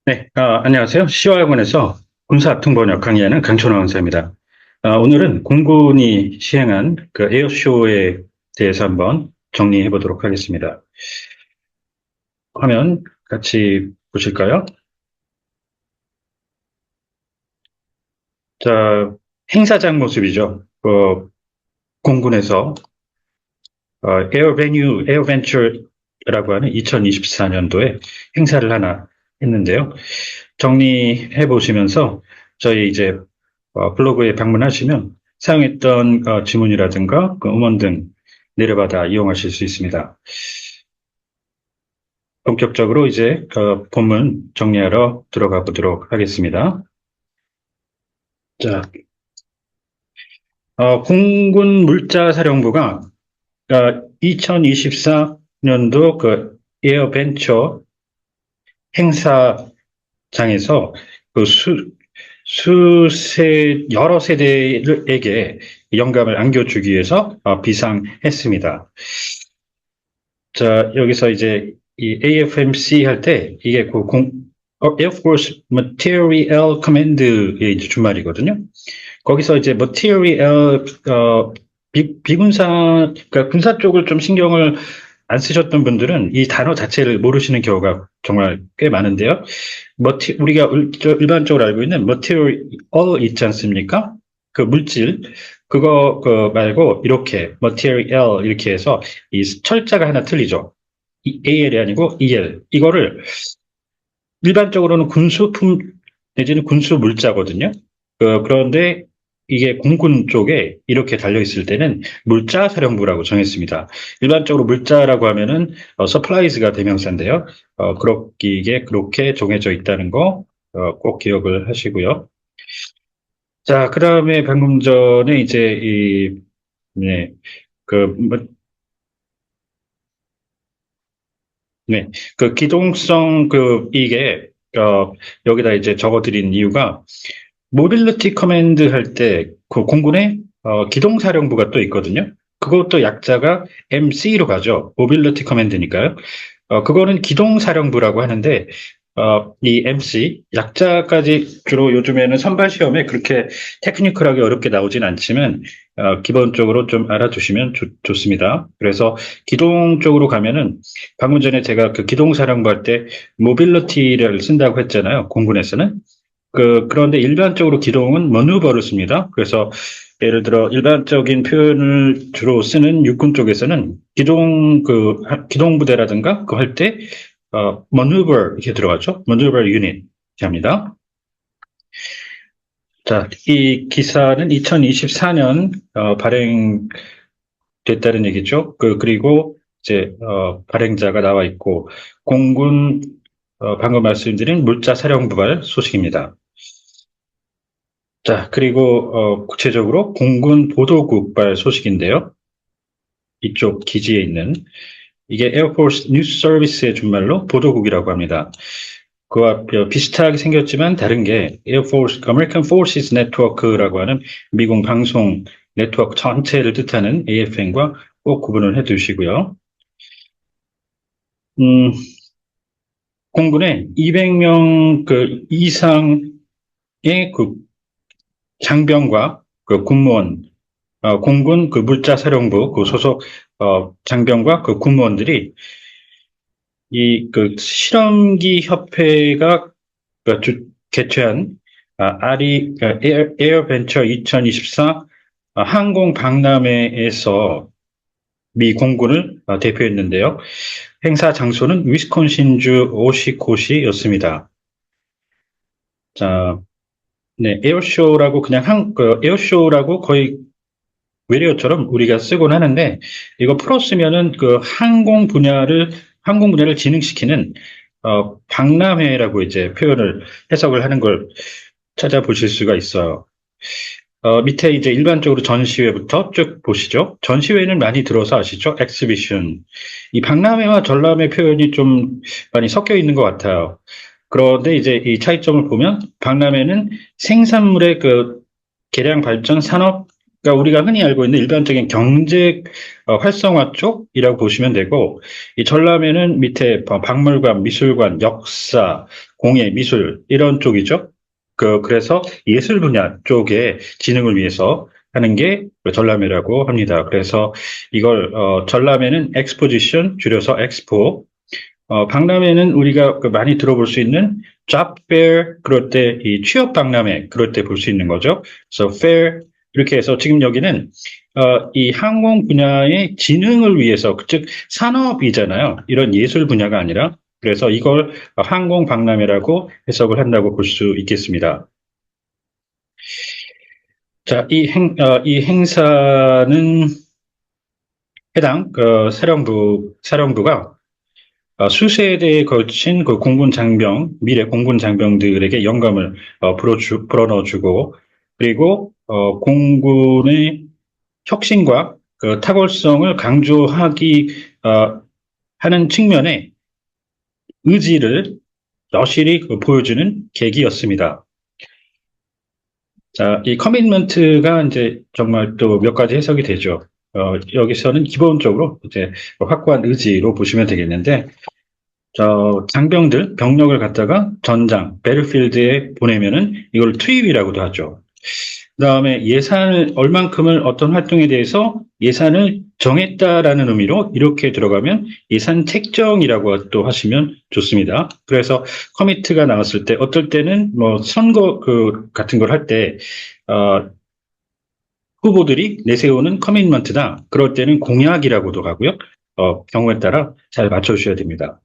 네, 안녕하세요. 시와학원에서 군사통번역 강의하는 강촌호 원사입니다. 오늘은 공군이 시행한 그 에어쇼에 대해서 한번 정리해 보도록 하겠습니다. 화면 같이 보실까요? 자, 행사장 모습이죠. 공군에서 에어벤처라고 하는 2024년도에 행사를 하나 했는데요. 정리해 보시면서 저희 이제 블로그에 방문하시면 사용했던 지문이라든가 그 음원 등 내려받아 이용하실 수 있습니다. 본격적으로 이제 본문 정리하러 들어가 보도록 하겠습니다. 자, 공군 물자사령부가 2024년도 그 에어벤처 행사장에서 그 여러 세대에게 영감을 안겨주기 위해서 비상했습니다. 자, 여기서 이제 이 AFMC 할 때 이게 Air Force Materiel Command의 이제 준말이거든요. 거기서 이제 Materiel, 비군사, 그러니까 군사 쪽을 좀 신경을 안 쓰셨던 분들은 이 단어 자체를 모르시는 경우가 정말 꽤 많은데요. 우리가 일반적으로 알고 있는 material 있지 않습니까? 그 물질, 그거 말고 이렇게 material 이렇게 해서 이 철자가 하나 틀리죠. AL이 아니고 EL. 이거를 일반적으로는 군수품 내지는 군수 물자거든요. 그런데 이게 공군 쪽에 이렇게 달려 있을 때는 물자 사령부라고 정했습니다. 일반적으로 물자라고 하면은 supplies가 대명사인데요. 이게 그렇게 정해져 있다는 거 꼭 기억을 하시고요. 자, 그다음에 방금 전에 이제 네, 뭐, 네, 기동성 이게 여기다 이제 적어드린 이유가 모빌리티 커맨드 할 때 그 공군에 기동사령부가 또 있거든요. 그것도 약자가 MC로 가죠. 모빌리티 커맨드니까요. 그거는 기동사령부라고 하는데 이 MC 약자까지 주로 요즘에는 선발 시험에 그렇게 테크니컬하게 어렵게 나오진 않지만 기본적으로 좀 알아두시면 좋습니다. 그래서 기동 쪽으로 가면은 방금 전에 제가 그 기동사령부 할 때 모빌리티를 쓴다고 했잖아요. 공군에서는. 그런데 일반적으로 기동은 머누버를 씁니다. 그래서 예를 들어 일반적인 표현을 주로 쓰는 육군 쪽에서는 기동부대라든가 그거 할 때, 머누버 이렇게 들어가죠. 머누버 유닛 이렇게 합니다. 자, 이 기사는 2024년, 발행됐다는 얘기죠. 그리고 이제, 발행자가 나와 있고, 공군, 방금 말씀드린 물자사령부발 소식입니다. 자, 그리고 구체적으로 공군 보도국발 소식인데요. 이쪽 기지에 있는 이게 에어포스 뉴스 서비스의 준말로 보도국이라고 합니다. 그와 비슷하게 생겼지만 다른 게 에어포스 아메리칸 포시스 네트워크라고 하는 미국 방송 네트워크 전체를 뜻하는 AFN과 꼭 구분을 해두시고요. 공군에 200명 이상의 장병과 군무원, 공군 물자사령부 소속 장병과 군무원들이 실험기 협회가 개최한 에어벤처 2024 항공 박람회에서 미 공군을 대표했는데요. 행사 장소는 위스콘신주 오시코시였습니다. 자, 네, 에어쇼라고 에어쇼라고 거의 외래어처럼 우리가 쓰곤 하는데, 이거 풀었으면은 항공 분야를 진흥시키는, 박람회라고 이제 해석을 하는 걸 찾아보실 수가 있어요. 밑에 이제 일반적으로 전시회부터 쭉 보시죠. 전시회는 많이 들어서 아시죠? 엑스비션. 이 박람회와 전람회 표현이 좀 많이 섞여 있는 것 같아요. 그런데 이제 이 차이점을 보면 박람회는 생산물의 개량 발전 산업 그러니까 우리가 흔히 알고 있는 일반적인 경제 활성화 쪽이라고 보시면 되고, 이 전람회는 밑에 박물관, 미술관, 역사, 공예, 미술 이런 쪽이죠. 그래서 예술 분야 쪽에 진흥을 위해서 하는 게 전람회라고 합니다. 그래서 이걸 전람회는 엑스포지션, 줄여서 엑스포. 박람회는 우리가 많이 들어볼 수 있는 job fair, 그럴 때 이 취업 박람회, 그럴 때 볼 수 있는 거죠. 그래서 fair 이렇게 해서 지금 여기는 이 항공 분야의 진흥을 위해서, 즉 산업이잖아요. 이런 예술 분야가 아니라. 그래서 이걸 항공 박람회라고 해석을 한다고 볼 수 있겠습니다. 자, 이 행사는 해당 사령부가 수세대에 걸친 그 공군 장병, 미래 공군 장병들에게 영감을 불어넣어주고, 그리고 공군의 혁신과 그 탁월성을 강조하기 하는 측면에 의지를 여실히 보여주는 계기였습니다. 자, 이 커밋먼트가 이제 정말 또 몇 가지 해석이 되죠. 여기서는 기본적으로 이제 확고한 의지로 보시면 되겠는데, 장병들, 병력을 갖다가 전장, 배틀필드에 보내면은 이걸 투입이라고도 하죠. 그 다음에 예산을, 얼만큼을 어떤 활동에 대해서 예산을 정했다라는 의미로 이렇게 들어가면 예산 책정이라고 또 하시면 좋습니다. 그래서 커미트가 나왔을 때 어떨 때는 뭐 선거 같은 걸 할 때, 후보들이 내세우는 커밋먼트다. 그럴 때는 공약이라고도 하고요. 경우에 따라 잘 맞춰주셔야 됩니다.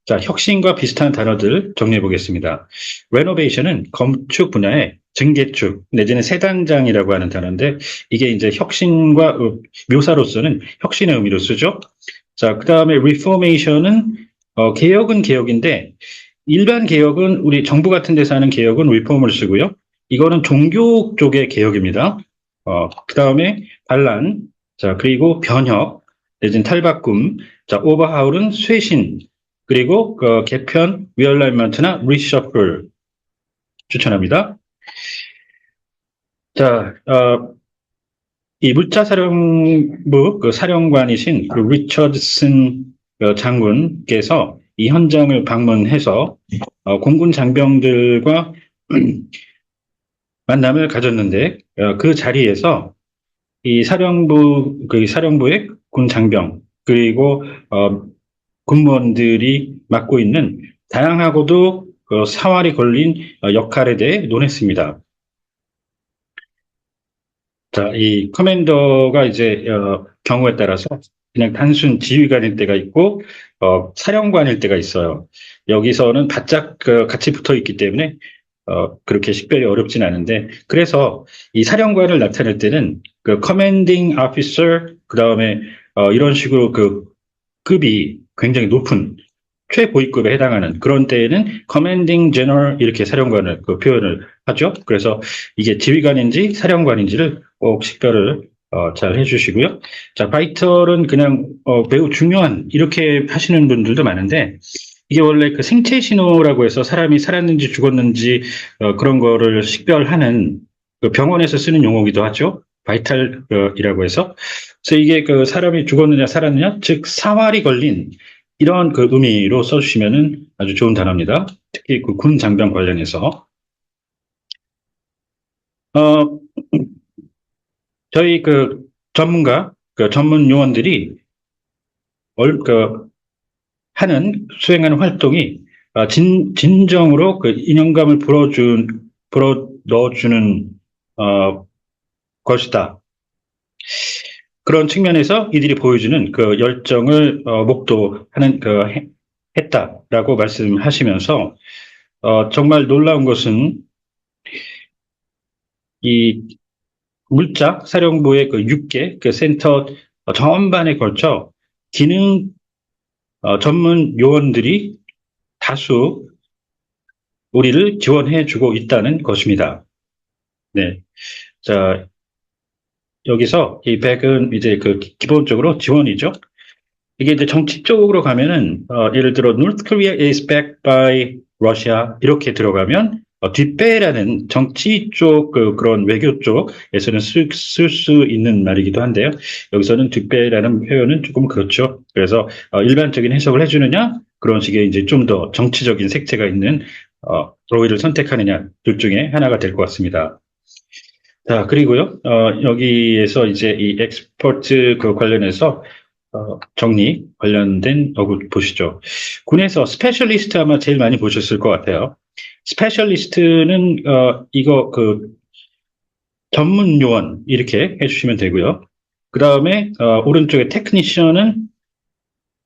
자, 혁신과 비슷한 단어들 정리해 보겠습니다. 레노베이션은 건축 분야의 증개축 내지는 세단장이라고 하는 단어인데, 이게 이제 혁신과 묘사로서는 혁신의 의미로 쓰죠. 자, 그 다음에 리포메이션은 개혁은 개혁인데, 일반 개혁은 우리 정부 같은 데서 하는 개혁은 리폼을 쓰고요. 이거는 종교 쪽의 개혁입니다. 그 다음에 반란, 자, 그리고 변혁 내지는 탈바꿈, 자, 오버하울은 쇄신, 그리고 개편, 리얼라이먼트나 리셔플 추천합니다. 자, 이 물자사령부 사령관이신 리처드슨 장군께서 이 현장을 방문해서 공군 장병들과 만남을 가졌는데, 그 자리에서 이 사령부의 군 장병, 그리고 군무원들이 맡고 있는 다양하고도 사활이 걸린 역할에 대해 논했습니다. 자, 이 커맨더가 이제 경우에 따라서 그냥 단순 지휘관일 때가 있고 사령관일 때가 있어요. 여기서는 바짝 같이 붙어 있기 때문에 그렇게 식별이 어렵진 않은데, 그래서 이 사령관을 나타낼 때는 그 커맨딩 오피서, 그 다음에 이런 식으로 급이 굉장히 높은 최고위급에 해당하는 그런 때에는 커맨딩 제너럴 이렇게 사령관을 표현을 하죠. 그래서 이게 지휘관인지 사령관인지를 꼭 식별을 잘 해주시고요. 자, 바이털은 그냥 매우 중요한 이렇게 하시는 분들도 많은데, 이게 원래 그 생체 신호라고 해서 사람이 살았는지 죽었는지 그런 거를 식별하는 병원에서 쓰는 용어기도 하죠. 바이탈이라고 해서. 그래서 이게 사람이 죽었느냐 살았느냐, 즉 사활이 걸린 이런 의미로 써주시면은 아주 좋은 단어입니다. 특히 군 장병 관련해서. 저희 전문가, 전문 요원들이 수행하는 활동이 진정으로 인연감을 불어 넣어주는 것이다. 그런 측면에서 이들이 보여주는 열정을 목도하는 했다라고 말씀하시면서 정말 놀라운 것은 이 물자 사령부의 6개 센터 전반에 걸쳐 기능 전문 요원들이 다수 우리를 지원해주고 있다는 것입니다. 네, 자, 여기서 이 100은 이제 기본적으로 지원이죠. 이게 이제 정치 쪽으로 가면은 예를 들어 North Korea is backed by Russia 이렇게 들어가면 뒷배라는 정치 쪽, 그런 외교 쪽에서는 쓸 수 있는 말이기도 한데요. 여기서는 뒷배라는 표현은 조금 그렇죠. 그래서 일반적인 해석을 해주느냐, 그런 식의 이제 좀 더 정치적인 색채가 있는 어휘를 선택하느냐, 둘 중에 하나가 될 것 같습니다. 자, 그리고요, 여기에서 이제 이 엑스퍼트 그 관련해서 정리 관련된 어구 보시죠. 군에서 스페셜리스트 아마 제일 많이 보셨을 것 같아요. 스페셜리스트는 이거 그 전문 요원 이렇게 해주시면 되고요. 그 다음에 오른쪽에 테크니션은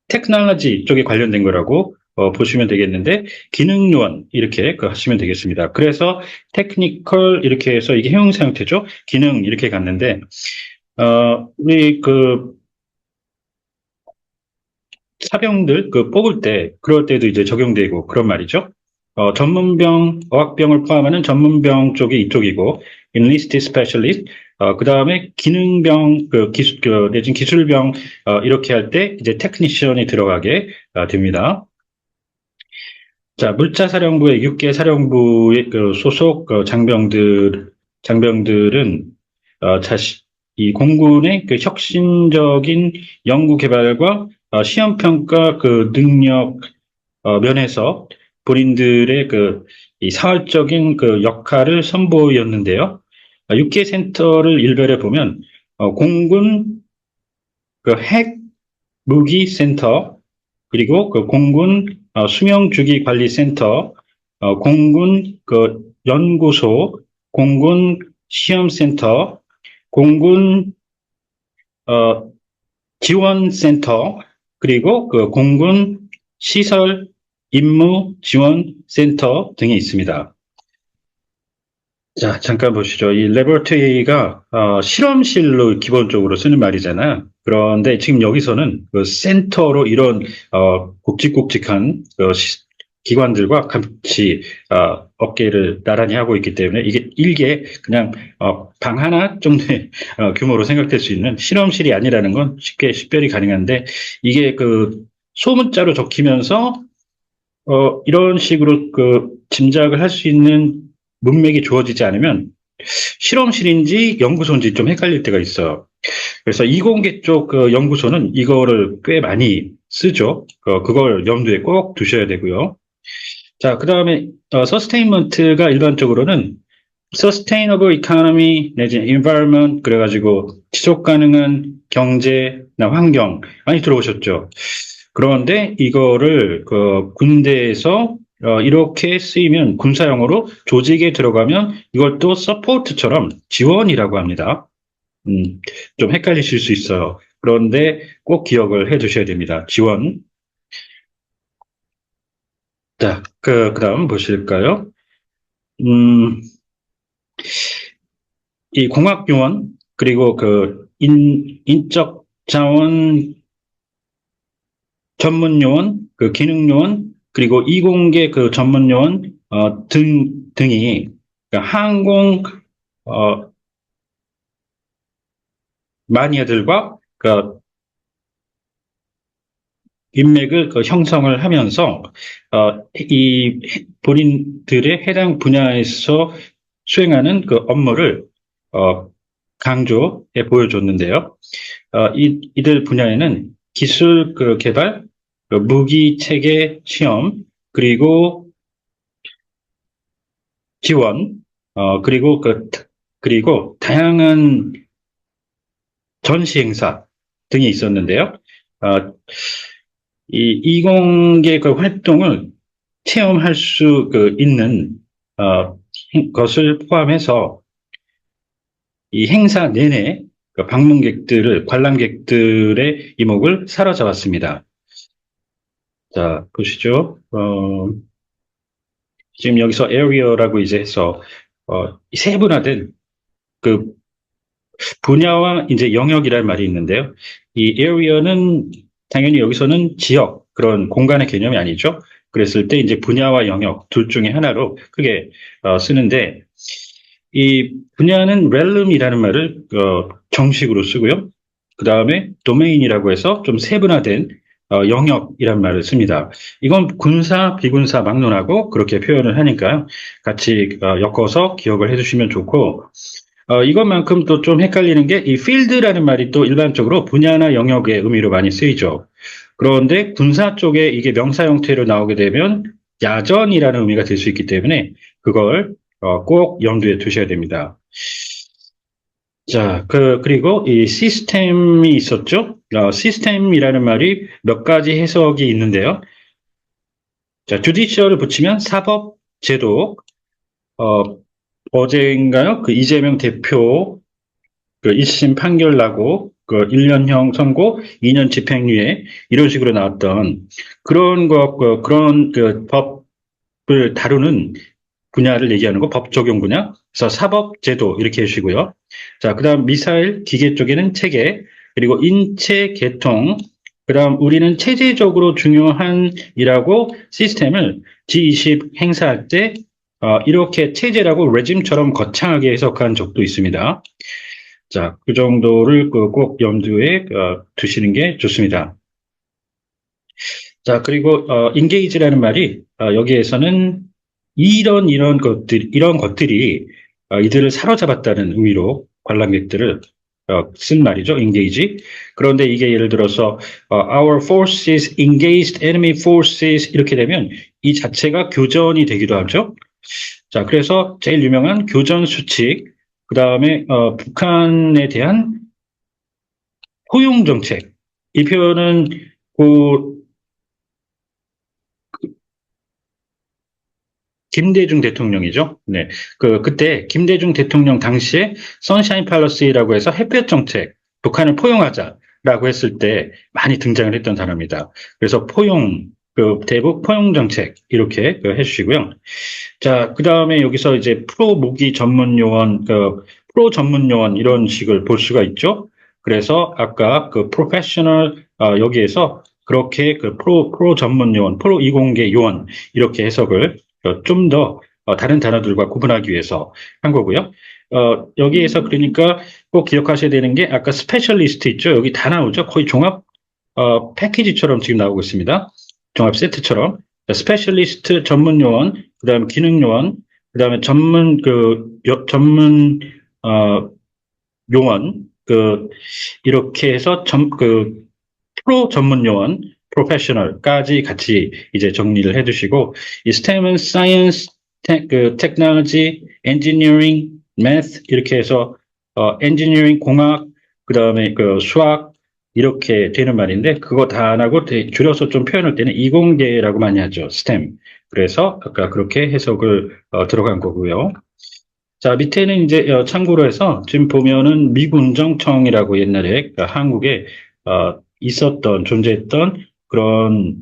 테크놀로지 쪽에 관련된 거라고 보시면 되겠는데 기능 요원 이렇게 하시면 되겠습니다. 그래서 테크니컬 이렇게 해서 이게 형용사 형태죠. 기능 이렇게 갔는데 우리 그 사병들 뽑을 때 그럴 때도 이제 적용되고 그런 말이죠. 전문병, 어학병을 포함하는 전문병 쪽이 이쪽이고 enlisted specialist, 그 다음에 기능병, 기술, 내진 기술병 이렇게 할 때 이제 테크니션이 들어가게 됩니다. 자, 물자사령부의 6개 사령부의 소속 장병들은 이 공군의 그 혁신적인 연구 개발과 시험 평가 능력 면에서 본인들의 이 사활적인 역할을 선보였는데요. 6개 센터를 일별해 보면 공군 핵 무기 센터, 그리고 공군 수명주기관리센터, 공군 연구소, 공군 시험센터, 공군 지원센터, 그리고 공군 시설 임무 지원센터 등이 있습니다. 자, 잠깐 보시죠. 이 레버토리가 실험실로 기본적으로 쓰는 말이잖아요. 그런데 지금 여기서는 센터로 이런 굵직굵직한 기관들과 같이 업계를 나란히 하고 있기 때문에 이게 일개 그냥 방 하나 정도의 규모로 생각될 수 있는 실험실이 아니라는 건 쉽게 식별이 가능한데 이게 소문자로 적히면서 이런 식으로 짐작을 할 수 있는 문맥이 주어지지 않으면 실험실인지 연구소인지 좀 헷갈릴 때가 있어요. 그래서 이공계 쪽 연구소는 이거를 꽤 많이 쓰죠. 그걸 염두에 꼭 두셔야 되고요. 자, 그 다음에 서스테인먼트가 일반적으로는 Sustainable Economy 내지 Environment 그래가지고 지속 가능한 경제나 환경 많이 들어오셨죠. 그런데 이거를 군대에서 이렇게 쓰이면 군사용어로 조직에 들어가면 이걸 또 서포트처럼 지원이라고 합니다. 좀 헷갈리실 수 있어요. 그런데 꼭 기억을 해 두셔야 됩니다. 지원. 자, 그다음 보실까요? 이 공학요원, 그리고 인적 자원 전문요원, 기능요원, 그리고 이공계 전문요원, 등이, 항공, 마니아들과 인맥을 형성을 하면서 이 본인들의 해당 분야에서 수행하는 업무를 강조해 보여줬는데요. 이들 분야에는 기술 개발, 무기 체계 시험, 그리고 지원, 그리고 다양한 전시 행사 등이 있었는데요. 이 이공계 활동을 체험할 수 있는 것을 포함해서 이 행사 내내 관람객들의 이목을 사로잡았습니다. 자, 보시죠. 지금 여기서 에어리어라고 이제 해서 세분화된 분야와 이제 영역이라는 말이 있는데요. 이 에어리어는 당연히 여기서는 지역, 그런 공간의 개념이 아니죠. 그랬을 때 이제 분야와 영역 둘 중에 하나로 크게 쓰는데 이 분야는 렐름이라는 말을 정식으로 쓰고요. 그 다음에 도메인이라고 해서 좀 세분화된 영역이란 말을 씁니다. 이건 군사, 비군사 막론하고 그렇게 표현을 하니까요. 같이 엮어서 기억을 해주시면 좋고, 이것만큼 또 좀 헷갈리는 게 이 field라는 말이 또 일반적으로 분야나 영역의 의미로 많이 쓰이죠. 그런데 군사 쪽에 이게 명사 형태로 나오게 되면 야전이라는 의미가 될 수 있기 때문에 그걸 꼭 염두에 두셔야 됩니다. 자, 그리고 이 시스템이 있었죠? 시스템이라는 말이 몇 가지 해석이 있는데요. 자, 주디셜을 붙이면 사법, 제도, 어, 어제인가요? 그 이재명 대표 그 1심 판결 나고 그 1년형 선고, 2년 집행유예 이런 식으로 나왔던 그런 그런 그 법을 다루는 분야를 얘기하는 거 법 적용 분야. 그래서 사법 제도 이렇게 해주시고요. 자, 그다음 미사일 기계 쪽에는 체계, 그리고 인체 계통. 그다음 우리는 체제적으로 중요한 이라고 시스템을 G20 행사할 때 이렇게 체제라고 레짐처럼 거창하게 해석한 적도 있습니다. 자, 그 정도를 꼭 염두에 두시는 게 좋습니다. 자, 그리고 engage라는 말이 여기에서는 이런 것들이 이들을 사로잡았다는 의미로 관람객들을 쓴 말이죠, engage. 그런데 이게 예를 들어서 our forces engaged enemy forces 이렇게 되면 이 자체가 교전이 되기도 하죠. 자, 그래서 제일 유명한 교전 수칙, 그 다음에 북한에 대한 포용 정책. 이 표현은 그 김대중 대통령이죠. 네. 그때 김대중 대통령 당시에 선샤인 팔러시라고 해서 햇볕 정책, 북한을 포용하자라고 했을 때 많이 등장을 했던 단어입니다. 그래서 포용, 대북 포용 정책 이렇게 해주시고요. 자, 그 다음에 여기서 이제 프로 무기 전문 요원, 프로 전문 요원 이런 식을 볼 수가 있죠. 그래서 아까 그 프로페셔널 여기에서 그렇게 그 프로 전문 요원, 프로 이공계 요원 이렇게 해석을 좀 더 다른 단어들과 구분하기 위해서 한 거고요. 여기에서 그러니까 꼭 기억하셔야 되는 게 아까 스페셜리스트 있죠. 여기 다 나오죠. 거의 종합 패키지처럼 지금 나오고 있습니다. 종합 세트처럼. 스페셜리스트 전문 요원, 그다음에 기능 요원, 그다음에 전문 요원 이렇게 해서 프로 전문 요원, 프로페셔널까지 같이 이제 정리를 해두시고, 이 STEM은 사이언스, 테크놀로지, 엔지니어링, 매스 이렇게 해서 엔지니어링 공학, 그다음에 수학 이렇게 되는 말인데 그거 다 안 하고 줄여서 좀 표현할 때는 이공계라고 많이 하죠. STEM. 그래서 아까 그렇게 해석을 들어간 거고요. 자, 밑에는 이제 참고로 해서 지금 보면은 미군정청이라고 옛날에 한국에 존재했던 그런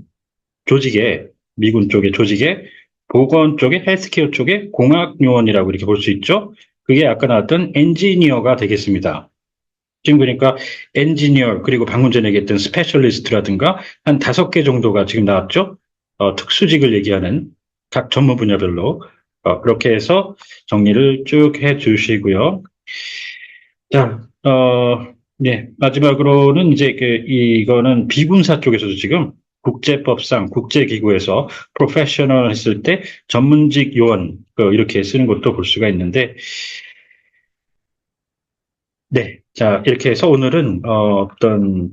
조직에, 미군 쪽의 조직에, 보건 쪽에, 헬스케어 쪽에 공학요원이라고 이렇게 볼 수 있죠. 그게 아까 나왔던 엔지니어가 되겠습니다. 지금 그러니까 엔지니어, 그리고 방금 전에 얘기했던 스페셜리스트라든가 한 5개 정도가 지금 나왔죠. 특수직을 얘기하는 각 전문 분야별로 그렇게 해서 정리를 쭉 해주시고요. 자, 네, 마지막으로는 이제 이거는 비군사 쪽에서도 지금 국제법상 국제기구에서 프로페셔널 했을 때 전문직 요원 이렇게 쓰는 것도 볼 수가 있는데, 네, 자 이렇게 해서 오늘은 어떤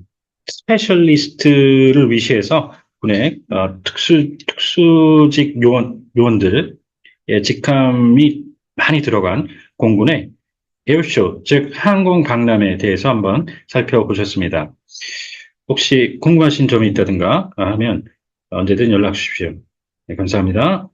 스페셜리스트를 위시해서 군의 특수직 요원들 직함이 많이 들어간 공군의 에어쇼, 즉 항공 박람회에 대해서 한번 살펴보셨습니다. 혹시 궁금하신 점이 있다든가 하면 언제든 연락 주십시오. 네, 감사합니다.